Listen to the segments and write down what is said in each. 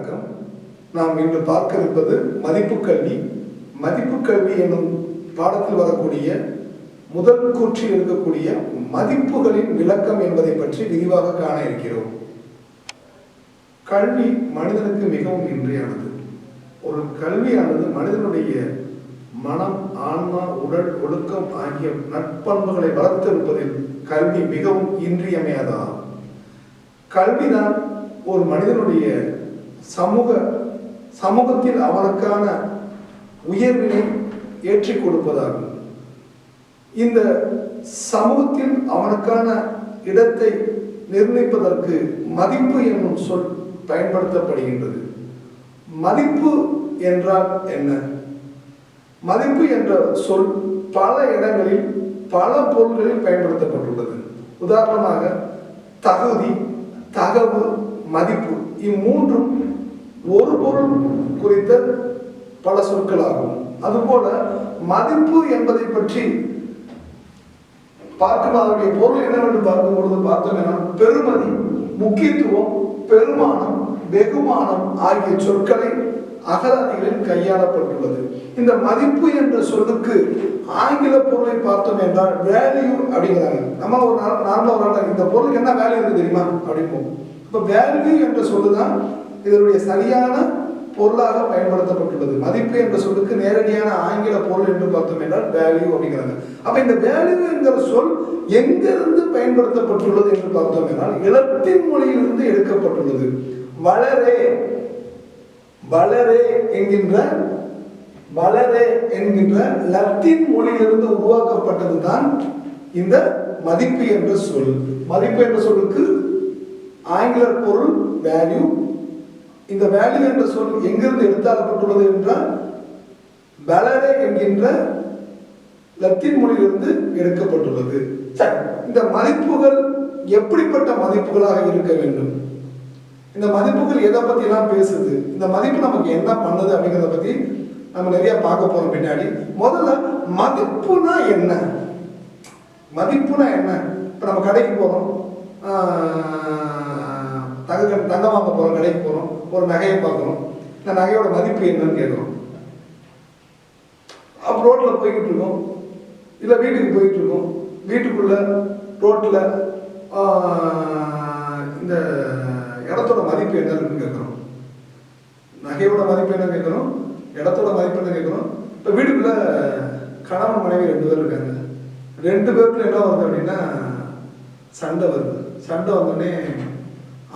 வணக்கம். நாம் இன்று பார்க்க இருப்பது மதிப்பு கல்வி. மதிப்பு கல்வி என்னும் பாடத்தில் வரக்கூடிய முதல் கூற்றில் இருக்கக்கூடிய மதிப்புகளின் விளக்கம் என்பதை பற்றி விரிவாக காண இருக்கிறோம். கல்வி மனிதனுக்கு மிகவும் இன்றியானது. ஒரு கல்வியானது மனிதனுடைய மனம், ஆன்மா, உடல், ஒழுக்கம் ஆகிய நற்பண்புகளை வளர்த்தெடுப்பதில் கல்வி மிகவும் இன்றியமையாததாகும். கல்விதான் ஒரு மனிதனுடைய சமூகத்தில் அவனுக்கான உயர்வினை ஏற்றி கொடுப்பதாகும். இந்த சமூகத்தில் அவனுக்கான இடத்தை நிர்ணயிப்பதற்கு மதிப்பு என்னும் சொல் பயன்படுத்தப்படுகின்றது. மதிப்பு என்றால் என்ன? மதிப்பு என்ற சொல் பல இடங்களில் பல பொருள்களில் பயன்படுத்தப்பட்டுள்ளது. உதாரணமாக தகுதி, தகவு, மதிப்பு இம்மூன்றும் ஒரு பொருள் குறித்த பல சொற்களாகும். அதுபோல மதிப்பு என்பதை பற்றி பார்க்கும் அதனுடைய பொருள் என்னவென்று பார்க்கும் பொழுது பார்த்தோம் என பெருமதி, முக்கியத்துவம், பெருமானம், வெகுமானம் ஆகிய சொற்களை அகராதிகளில் கையாளப்பட்டுள்ளது. இந்த மதிப்பு என்ற சொல்லுக்கு ஆங்கில பொருளை பார்த்தோம் என்றால் வேல்யூ அப்படிங்கிறாங்க. நம்ம ஒரு நார்மலா இந்த பொருளுக்கு என்ன வேல்யூ இருக்கு தெரியுமா அப்படிம்போம். இப்போ வேல்யூ என்ற சொல்லுதான் இதனுடைய சரியான பொருளாக பயன்படுத்தப்பட்டுள்ளது. மதிப்பு என்ற சொல்லுக்கு நேரடியான ஆங்கில பொருள் என்று பார்த்தோம் என்றால் வேல்யூ அப்படிங்கிறாங்க. அப்ப இந்த வேல்யூ என்கிற சொல் எங்கிருந்து பயன்படுத்தப்பட்டுள்ளது என்று பார்த்தோம் என்றால் இலத்தீன் மொழியிலிருந்து எடுக்கப்பட்டுள்ளது. வளரே என்கின்ற லத்தீன் மொழியிலிருந்து உருவாக்கப்பட்டதுதான் இந்த மதிப்பு என்ற சொல். மதிப்பு என்ற சொல்லுக்கு ஆங்கில பொருள் வேல்யூ. இந்த வேல்யூ என்ற சொல் எங்கிருந்து எடுத்தாக்கப்பட்டுள்ளது என்றால் வளரே என்கின்ற லத்தீன் மொழியிலிருந்து எடுக்கப்பட்டுள்ளது. இந்த மதிப்புகள் எப்படிப்பட்ட மதிப்புகளாக இருக்க வேண்டும்? இந்த மதிப்புகள் எதை பத்தி எல்லாம் பேசுது? இந்த மதிப்பு நமக்கு என்ன பண்ணுது அப்படிங்கிறத பத்தி நம்ம நிறைய பார்க்க போறோம் பின்னாடி. முதல்ல மதிப்புனா என்ன? மதிப்புனா என்ன? இப்ப நம்ம கடைக்கு போறோம், தங்கம் வாங்க போறோம், கடைக்கு போறோம், ஒரு நகையை பார்க்கிறோம். இந்த நகையோட மதிப்பு என்னன்னு கேட்கிறோம். அப்ப ரோட்ல போய்கிட்டு இருக்கோம், இல்ல வீட்டுக்கு போயிட்டு இருக்கோம். வீட்டுக்குள்ள ரோட்ல இந்த இடத்தோட மதிப்பு என்னன்னு கேட்கிறோம். நகையோட மதிப்பு என்ன கேட்கிறோம், இடத்தோட மதிப்பு என்ன கேட்கிறோம். இப்ப வீட்டுக்குள்ள கணவன் மனைவி 2 பேர் இருக்காங்க. 2 பேருக்குள்ள என்ன வருது அப்படின்னா சண்டை வருது. சண்டை வந்தோடனே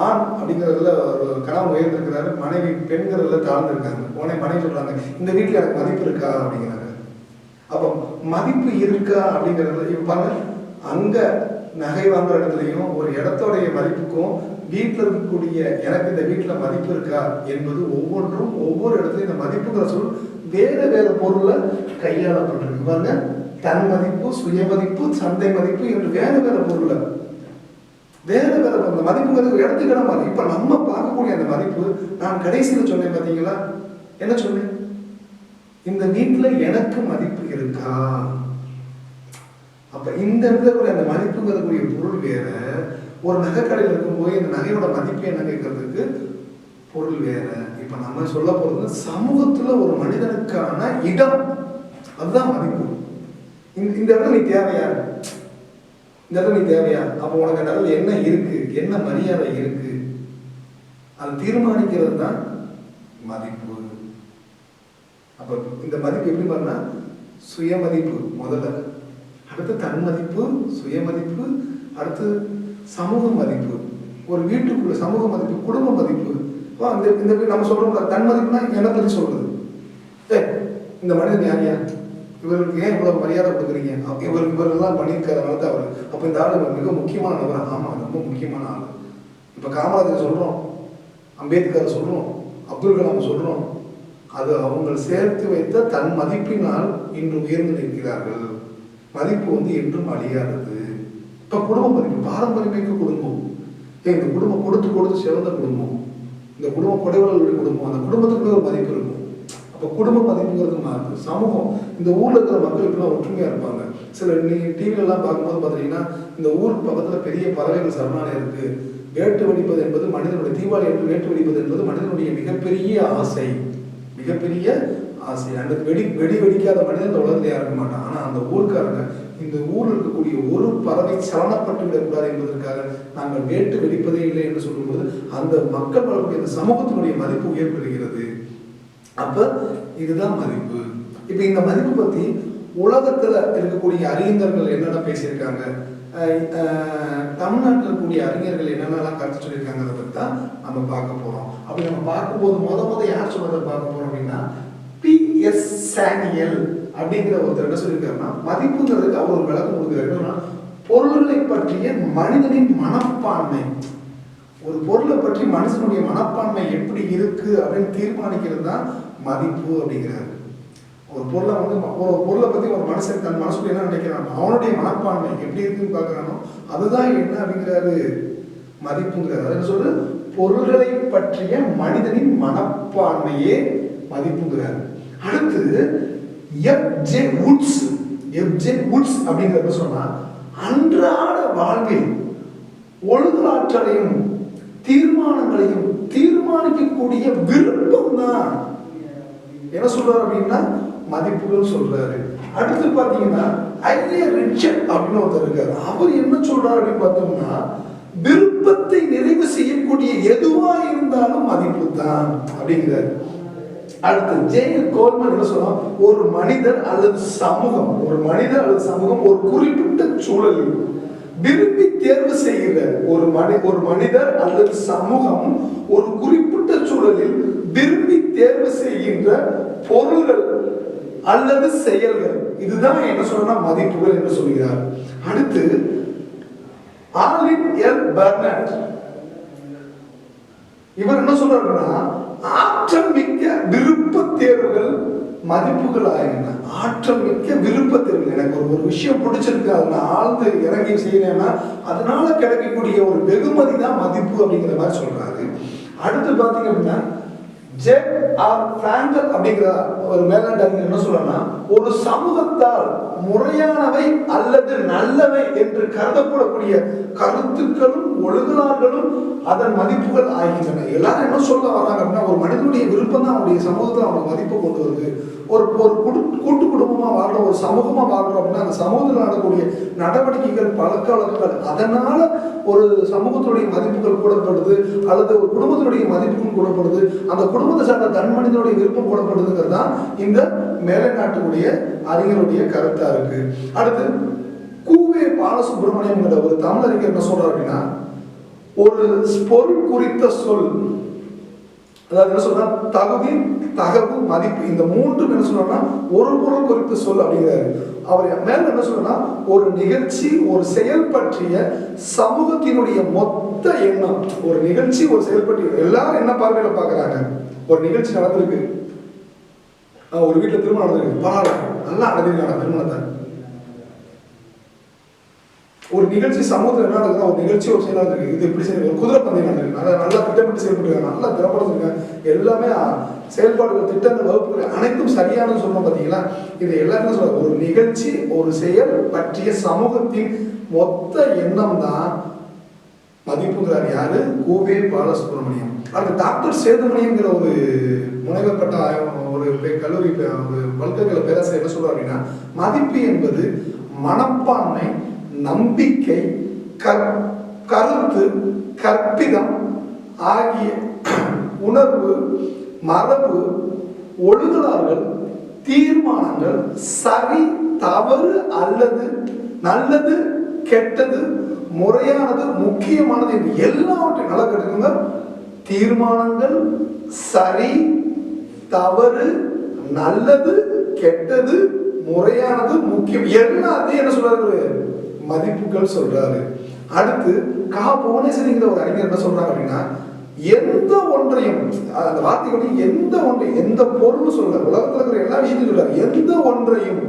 ஆண் அப்படிங்கிறதுல ஒரு கணவன் உயர்ந்திருக்கிறாரு, மனைவி பெண்கிறதுல தாழ்ந்திருக்காங்க. உடனே மனைவி சொல்றாங்க, இந்த வீட்டுல எனக்கு மதிப்பு இருக்கா அப்படிங்கிறாங்க. அப்போ மதிப்பு இருக்கா அப்படிங்கிறதுல இருப்பாங்க. அங்க நகை வாங்குற இடத்துலையும் ஒரு இடத்தோடைய மதிப்புக்கும் வீட்டில் இருக்கக்கூடிய எனக்கு இந்த வீட்டில் மதிப்பு இருக்கா என்பது ஒவ்வொன்றும் ஒவ்வொரு இடத்துலையும் இந்த மதிப்புங்கிற சொல் வேறு வேறு பொருள்ல கையாளப்பட்டிருக்கு. பாருங்க, தன் மதிப்பு, சுய மதிப்பு, சந்தை மதிப்பு என்று வேறு வேறு பொருள்ல வேற வேற அந்த மதிப்புங்கிறது இடத்துக்கிட மாதிரி. இப்ப நம்ம பார்க்கக்கூடிய அந்த மதிப்பு நான் கடைசியில் சொன்னேன் பார்த்தீங்களா? என்ன சொன்னேன்? இந்த வீட்டுல எனக்கு மதிப்பு இருக்கா? அப்ப இந்த இடத்துல அந்த மதிப்புங்கிறதுக்குரிய பொருள் வேற. ஒரு நகை கடையில் இருக்கும்போது இந்த நகையோட மதிப்பு என்ன கேட்கறதுக்கு பொருள் வேற. இப்ப நம்ம சொல்ல போறது சமூகத்துல ஒரு மனிதனுக்கான இடம், அதுதான் மதிப்பு. இந்த இடத்துல நீ தேவையா? இந்த இடத்துல நீ தேவையா? அப்போ உனக்கு அந்த இடத்துல என்ன இருக்கு, என்ன மரியாதை இருக்கு, அதை தீர்மானிக்கிறது தான் மதிப்பு. அப்ப இந்த மதிப்பு எப்படி பண்ணா சுய மதிப்பு முதல்ல, அடுத்து தன் மதிப்பு, சுய மதிப்பு, அடுத்து சமூக மதிப்பு, ஒரு வீட்டுக்குள்ள சமூக மதிப்பு, குடும்ப மதிப்பு. இந்த நம்ம சொல்றோம் தன் மதிப்புனா என்ன பத்தி சொல்றது? இந்த மனிதன் யாரியா, இவருக்கு ஏன் இவ்வளவு மரியாதை கொடுக்குறீங்க, இவரெல்லாம் பண்ணியிருக்காருனால தான் அவரு. அப்ப இந்த ஆளு மிக முக்கியமான நபர். ஆமா, ரொம்ப முக்கியமான ஆளு. இப்ப காமராஜர் சொல்றோம், அம்பேத்கர் சொல்றோம், அப்துல் கலாம் சொல்றோம். அது அவங்க சேர்த்து வைத்த தன் மதிப்பினால் இன்று உயர்ந்து நிற்கிறார்கள். மதிப்பு என்றும் அழியாதது. இப்ப குடும்ப மதிப்பு, பாரம்பரியமிக்க குடும்பம். இந்த குடும்பம் கொடுத்து கொடுத்து சிறந்த குடும்பம், இந்த குடும்பம் கொடைவர்களுடைய குடும்பம். அந்த குடும்பத்துக்குள்ள ஒரு மதிப்பு இருக்கும். அப்ப அப்போ குடும்ப மதிப்புங்கிறது மாறுது. சமூகம், இந்த ஊர்ல இருக்கிற மக்கள் இப்பெல்லாம் ஒற்றுமையா இருப்பாங்க. சில நீங்க டிவிலெல்லாம் பார்க்கும்போது பார்த்தீங்கன்னா இந்த ஊருக்கு பக்கத்தில் பெரிய பறவைகள் சரணாலயம் இருக்கு. வேட்டு வெடிப்பது என்பது மனிதனுடைய, தீபாவளி என்று வேட்டு வெடிப்பது என்பது மனிதனுடைய மிகப்பெரிய ஆசை, மிகப்பெரிய ஆசை. அந்த வெடி வெடிக்காத மனிதன் இந்த உலகத்திலே இருக்க மாட்டான். ஆனால் அந்த ஊருக்காரங்க இந்த ஊரில் இருக்கக்கூடிய ஒரு பறவை சலனப்பட்டு விடக்கூடாது என்பதற்காக நாங்கள் வேட்டு வெடிப்பதே இல்லை என்று சொல்லும்போது அந்த மக்கள் வளர்க்கூடிய அந்த சமூகத்தினுடைய மதிப்பு உயர்பெறுகிறது. அப்ப இதுதான் மதிப்பு. இப்ப இந்த மதிப்பு பத்தி உலகத்துல இருக்கக்கூடிய அறிஞர்கள் என்னென்ன பேசியிருக்காங்க, தமிழ்நாட்டில் இருக்கக்கூடிய அறிஞர்கள் என்னென்னலாம் கருத்து சொல்லியிருக்காங்க, அதை பத்தி தான் நம்ம பார்க்க போறோம். அப்படி நம்ம பார்க்கும்போது முத யார் சொல்றதை பார்க்க போறோம் அப்படின்னா, P.S. சானியல் அப்படிங்கிற ஒருத்தர் என்ன சொல்லியிருக்காருன்னா, மதிப்புங்கிறதுக்கு அவர் ஒரு விளக்கம் கொடுக்குறாரு. பொருள்களை பற்றிய மனிதனின் மனப்பான்மை, ஒரு பொருளை பற்றி மனுஷனுடைய மனப்பான்மை எப்படி இருக்கு அப்படின்னு தீர்மானிக்கிறது தான் மதிப்பு அப்படிங்கிறாரு. ஒரு பொருளை ஒரு பொருளை பத்தி ஒரு மனுஷன் தன் மனசுல என்ன நினைக்கிறானோ, அவனுடைய மனப்பான்மை எப்படி இருக்குன்னு பாக்குறானோ அதுதான் என்ன அப்படிங்கிறாரு மதிப்புங்கிறாரு. என்ன சொல்ற, பொருள்களை பற்றிய மனிதனின் மனப்பான்மையே மதிப்புங்கிறாரு. அடுத்து எஃப்.ஜே. வுட்ஸ் அப்படிங்கிறத சொன்னா, அன்றாட வாழ்வில் ஒழுங்காற்றலையும் தீர்மானங்களையும் தீர்மானிக்கக்கூடிய விருப்பம் தான் என்ன சொல்றாரு அப்படின்னா மதிப்புகள் சொல்றாரு. அடுத்து பாத்தீங்கன்னா ரிச்சர்ட் அப்படின்னு ஒருத்தர் இருக்காரு. அவர் என்ன சொல்றாரு அப்படின்னு பார்த்தோம்னா, விருப்பத்தை நிறைவு செய்யக்கூடிய எதுவா இருந்தாலும் மதிப்பு தான் அப்படிங்கிறாரு. அடுத்து ஜேஎல் கோல்மன் என்ன சொல்றான், ஒரு மனிதர் அல்லது சமூகம் ஒரு குறிப்பிட்ட சூழலில் விரும்பி தேர்வு செய்கிற ஒரு மனிதர் அல்லது சமூகம் ஒரு குறிப்பிட்ட சூழலில் விரும்பி தேர்வு செய்கின்ற பொருள்கள் அல்லது செயல்கள், இதுதான் என்ன சொல்றா மதிப்புகள் என்று சொல்கிறார். அடுத்து ஆலின் எல் பெர்னாட் இவர் என்ன சொல்றாருன்னா, ஆற்றல் மிக்க விருப்ப தேர்வுகள் மதிப்புகள் ஆகின. ஆற்றல் மிக்க விருப்ப தேர்வுகள், எனக்கு ஒரு விஷயம் பிடிச்சிருக்கு, அதை நான் ஆழ்ந்து இறங்கி செய்யறேன்னா அதனால கிடைக்கக்கூடிய ஒரு வெகுமதி தான் மதிப்பு அப்படிங்கிற மாதிரி சொல்றாரு. அடுத்து பாத்தீங்க அப்படின்னா ஜே.ஆர். பிராங்கல் அப்படிங்கிற ஒரு மேலாண்டறிஞர் என்ன சொல்றாருன்னா, ஒரு சமூகத்தால் முறையானவை அல்லது நல்லவை என்று கருதப்படக்கூடிய கருத்துக்களும் ஒழுங்கலார்களும் அதன் மதிப்புகள் ஆகின்றன. எல்லாரும் என்ன சொல்ல வராங்க அப்படின்னா, ஒரு மனிதனுடைய விருப்பம் தான் அவனுடைய சமூகத்தில் அவனுக்கு மதிப்பு கொண்டு வருது. ஒரு கூட்டு குடும்பமா வாழ்றோம், ஒரு சமூகமா வாழ்றோம் அப்படின்னா அந்த சமூகத்தில் நடக்கக்கூடிய நடவடிக்கைகள், பழக்க வழக்கங்கள், அதனால ஒரு சமூகத்தினுடைய மதிப்புகள் கூடப்படுது அல்லது ஒரு குடும்பத்தினுடைய மதிப்புகள் கூடப்படுது, அந்த குடும்பத்தை சார்ந்த தன் மனிதனுடைய விருப்பம் கூடப்படுதுங்கிறது தான் இந்த மேலை நாட்டுடைய அறிஞருடைய கருத்தா இருக்கு. அடுத்து கூவே பாலசுப்ரமணியம் ஒரு தமிழ் அறிஞர் என்ன சொல்றாரு அப்படின்னா, ஒரு பொருள் குறித்த சொல், அதாவது என்ன சொல்றா, தகுதி, தகவு, மதிப்பு, இந்த மூன்றும் என்ன சொல்றா ஒரு பொருள் குறித்த சொல் அப்படிங்கிறாரு. அவர் மேல என்ன சொல்றா, ஒரு நிகழ்ச்சி ஒரு செயல் பற்றிய சமூகத்தினுடைய மொத்த எண்ணம், ஒரு நிகழ்ச்சி ஒரு செயல் பற்றிய எல்லாரும் என்ன பார்வையில பாக்குறாங்க, ஒரு நிகழ்ச்சி நடந்திருக்கு, ஒரு வீட்டுல திருமணம் நடந்திருக்கு, பரவாயில்ல நல்லா நடந்திருக்காங்க திருமணத்தை, ஒரு நிகழ்ச்சி சமூகத்தில் என்ன நடக்குது, ஒரு நிகழ்ச்சி ஒரு செயல் நடந்திருக்கு, இது எப்படி செய்ய, ஒரு குதிரை பந்தயம் நடந்திருக்கு, நல்லா திட்டமிட்டு செயல்பட்டுருக்காங்க, நல்லா திறப்படுத்திருக்காங்க, எல்லாமே செயல்பாடுகள், திட்டங்கள், வகுப்புகள் அனைத்தும் சரியானு சொல்றோம் பாத்தீங்களா. இது எல்லாருமே சொல்ற ஒரு நிகழ்ச்சி ஒரு செயல் பற்றிய சமூகத்தின் மொத்த எண்ணம் தான் மதிப்புங்கிறார். யாரு? கூவே பாலசுப்ரமணியம். அடுத்து டாக்டர் சேதுமணிங்கிற ஒரு முனைவர் பட்ட ஒரு கல்லூரி பல்கலைக்கழக பேராசிரியர் என்ன சொல்றாரு அப்படின்னா, மதிப்பு என்பது மனப்பான்மை, நம்பிக்கை, கருத்து, கற்பிதம் ஆகிய உணர்வு, மரபு, ஒழுங்கலார்கள், தீர்மானங்கள், சரி தவறு அல்லது நல்லது கெட்டது, முறையானது முக்கியமானது என்று எல்லாவற்றையும் நல்லா கேட்டுக்கோங்க. தீர்மானங்கள், சரி தவறு, நல்லது கெட்டது, முறையானது முக்கியம், எல்லாத்தையும் என்ன சொல்றாரு, மதிப்புகள் சொல்றாரு. அடுத்து கா புவனேஸ்வரிங்கிற ஒரு அறிஞர் என்ன சொல்றாங்க அப்படின்னா, எந்த ஒன்றையும், அந்த வார்த்தை எந்த ஒன்றையும், எந்த பொருள் சொல்ல, உலகத்தில் இருக்கிற எல்லா விஷயத்தையும் சொல்றாரு, எந்த ஒன்றையும்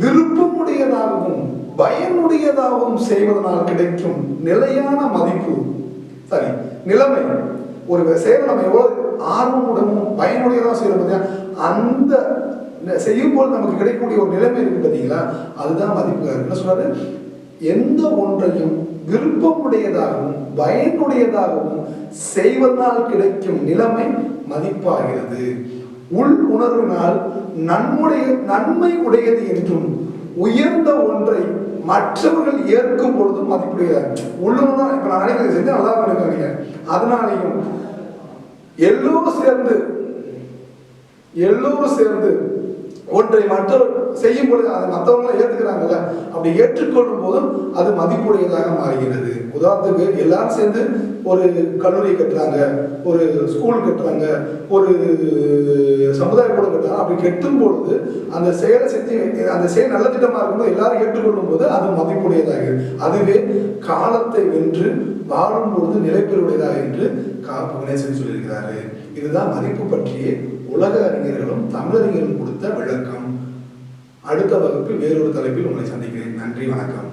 விருப்பமுடையதாகவும் பயனுடையதாகவும் செய்வதனால் கிடைக்கும் நிலையான மதிப்பு, சரி நிலைமை, ஒரு செயலை நம்ம எவ்வளவு ஆர்வமுடனும் பயனுடையதாக செய்யறோம், அந்த செய்யும் போது நமக்கு கிடைக்கக்கூடிய ஒரு நிலைமை இருக்கு பார்த்தீங்களா, அதுதான் மதிப்பு. என்ன சொல்றாரு, எந்த ஒன்றையும் விருப்பமுடையதாகவும் பயனுடையதாகவும் செய்வதனால் கிடைக்கும் நிலைமை மதிப்பாகிறது. உள் உணர்வினால் நன்மை உடையது என்றும் உயர்ந்த ஒன்றை மற்றவர்கள் ஏற்கும் பொழுதும் மதிப்புடையது. உள்ளுணர்வு இப்ப நான் நினைக்கிறது செஞ்சு நல்லா நினைக்கிறீங்க, அதனாலையும் எல்லோரும் சேர்ந்து ஒன்றை மற்றவர் செய்யும் பொழுது அதை மற்றவங்களை ஏற்றுக்கிறாங்கல்ல, அப்படி ஏற்றுக்கொள்ளும் போதும் அது மதிப்புடையதாக மாறுகிறது. உதாரணத்துக்கு எல்லாரும் சேர்ந்து ஒரு கல்லூரி கட்டுறாங்க, ஒரு ஸ்கூல் கட்டுறாங்க, ஒரு சமுதாய கூடம் கட்டுறாங்க. அப்படி கெட்டும் பொழுது அந்த செயலை செஞ்சு அந்த செயல் நல்ல திட்டமாக இருக்கும்போது எல்லாரும் ஏற்றுக்கொள்ளும் போது அது மதிப்புடையதாகிறது. அதுவே காலத்தை வென்று வாழும் பொழுது நிலை பெறுவதாக என்று கணேசன் சொல்லியிருக்கிறாரு. இதுதான் மதிப்பு பற்றிய உலக அறிஞர்களும் தமிழறிஞர்களும் கொடுத்த விளக்கம். அடுத்த வகுப்பில் வேறொரு தலைப்பில் உங்களை சந்திக்கிறேன். நன்றி, வணக்கம்.